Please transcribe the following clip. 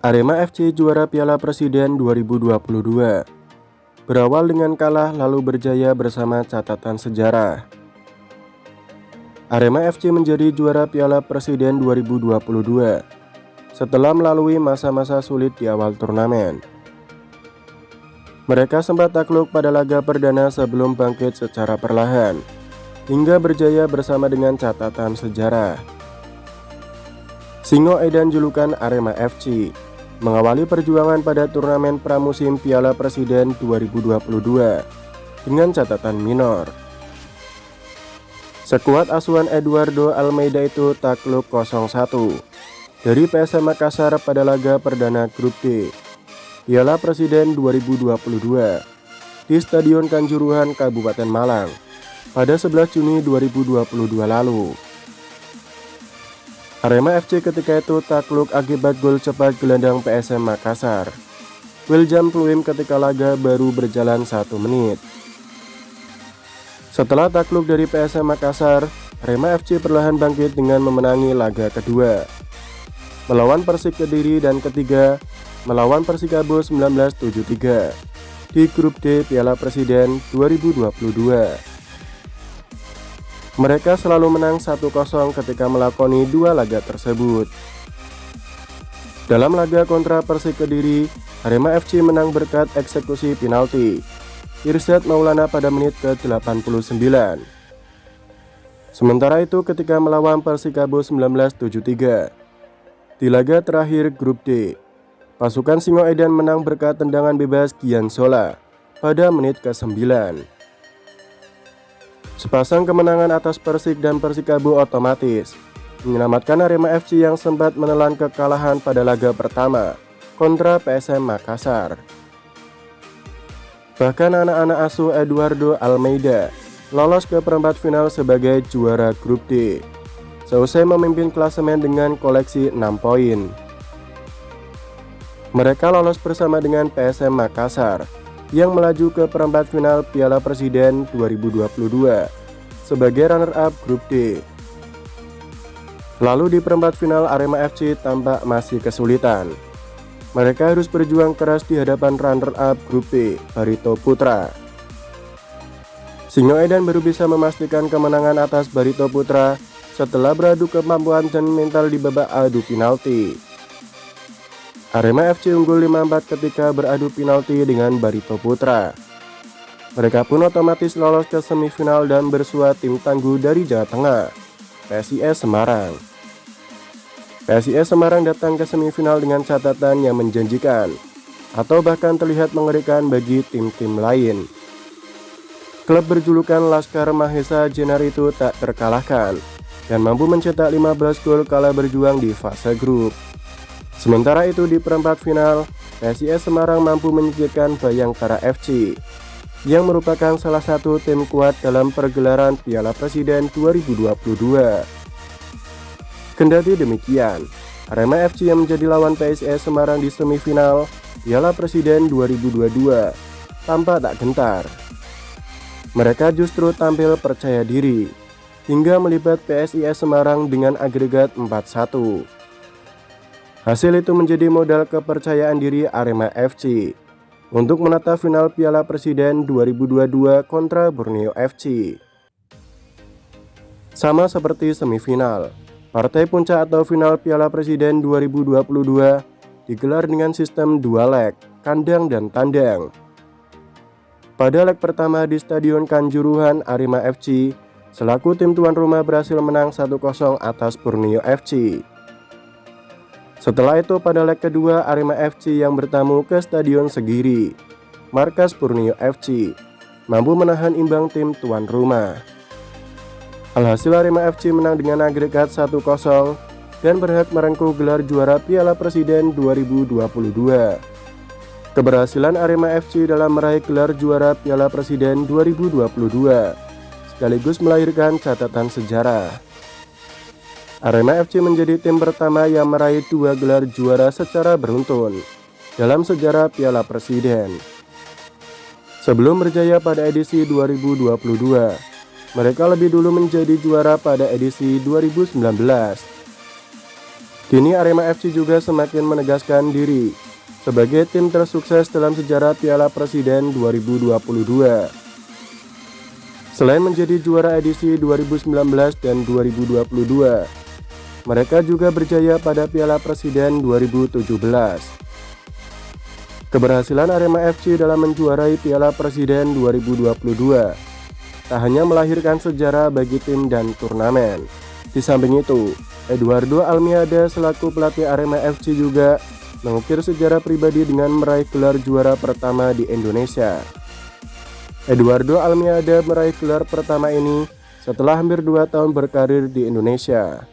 Arema FC juara Piala Presiden 2022. Berawal dengan kalah lalu berjaya bersama catatan sejarah. Arema FC menjadi juara Piala Presiden 2022 setelah melalui masa-masa sulit di awal turnamen. Mereka sempat takluk pada laga perdana sebelum bangkit secara perlahan hingga berjaya bersama dengan catatan sejarah. Singo Edan julukan Arema FC mengawali perjuangan pada turnamen pramusim Piala Presiden 2022 dengan catatan minor. Skuad asuhan Eduardo Almeida itu takluk 0-1 dari PSM Makassar pada laga perdana grup D Piala Presiden 2022 di Stadion Kanjuruhan, Kabupaten Malang pada 11 Juni 2022 lalu. Arema FC ketika itu takluk akibat gol cepat gelandang PSM Makassar, William Pluim, ketika laga baru berjalan 1 menit. Setelah takluk dari PSM Makassar, Arema FC perlahan bangkit dengan memenangi laga kedua melawan Persik Kediri dan ketiga melawan Persikabo 1973 di grup D Piala Presiden 2022. Mereka selalu menang 1-0 ketika melakoni dua laga tersebut. Dalam laga kontra Persik Kediri, Arema FC menang berkat eksekusi penalti Irsyad Maulana pada menit ke-89. Sementara itu ketika melawan Persikabo 1973 di laga terakhir grup D, pasukan Singo Edan menang berkat tendangan bebas Gian Sola pada menit ke-9. Sepasang kemenangan atas Persik dan Persikabo otomatis menyelamatkan Arema FC yang sempat menelan kekalahan pada laga pertama kontra PSM Makassar. Bahkan anak-anak asuh Eduardo Almeida lolos ke perempat final sebagai juara grup D seusai memimpin klasemen dengan koleksi 6 poin. Mereka lolos bersama dengan PSM Makassar yang melaju ke perempat final Piala Presiden 2022 sebagai runner-up grup D. Lalu di perempat final Arema FC tampak masih kesulitan. Mereka harus berjuang keras di hadapan runner-up grup B, Barito Putra. Singo Edan baru bisa memastikan kemenangan atas Barito Putra setelah beradu kemampuan dan mental di babak adu penalti. Arema FC unggul 5-4 ketika beradu penalti dengan Barito Putra. Mereka pun otomatis lolos ke semifinal dan bersua tim tangguh dari Jawa Tengah, PSIS Semarang. PSIS Semarang datang ke semifinal dengan catatan yang menjanjikan atau bahkan terlihat mengerikan bagi tim-tim lain. Klub berjulukan Laskar Mahesa Jenar itu tak terkalahkan dan mampu mencetak 15 gol kala berjuang di fase grup. Sementara itu di perempat final, PSIS Semarang mampu menyingkirkan Bayangkara FC yang merupakan salah satu tim kuat dalam pergelaran Piala Presiden 2022. Kendati demikian, Arema FC yang menjadi lawan PSIS Semarang di semifinal Piala Presiden 2022 tampak tak gentar. Mereka justru tampil percaya diri hingga melibat PSIS Semarang dengan agregat 4-1. Hasil itu menjadi modal kepercayaan diri Arema FC untuk menata final Piala Presiden 2022 kontra Borneo FC. Sama seperti semifinal, partai puncak atau final Piala Presiden 2022 digelar dengan sistem 2 leg, kandang dan tandang. Pada leg pertama di Stadion Kanjuruhan, Arema FC selaku tim tuan rumah berhasil menang 1-0 atas Borneo FC. Setelah itu pada leg kedua Arema FC yang bertamu ke Stadion Segiri, markas Borneo FC, mampu menahan imbang tim tuan rumah. Alhasil Arema FC menang dengan agregat 1-0 dan berhak merengkuh gelar juara Piala Presiden 2022. Keberhasilan Arema FC dalam meraih gelar juara Piala Presiden 2022 sekaligus melahirkan catatan sejarah. Arema FC menjadi tim pertama yang meraih 2 gelar juara secara beruntun dalam sejarah Piala Presiden. Sebelum berjaya pada edisi 2022, mereka lebih dulu menjadi juara pada edisi 2019. Kini Arema FC juga semakin menegaskan diri sebagai tim tersukses dalam sejarah Piala Presiden 2022. Selain menjadi juara edisi 2019 dan 2022, mereka juga berjaya pada Piala Presiden 2017. Keberhasilan Arema FC dalam menjuarai Piala Presiden 2022 tak hanya melahirkan sejarah bagi tim dan turnamen. Di samping itu, Eduardo Almeida selaku pelatih Arema FC juga mengukir sejarah pribadi dengan meraih gelar juara pertama di Indonesia. Eduardo Almeida meraih gelar pertama ini setelah hampir 2 tahun berkarir di Indonesia.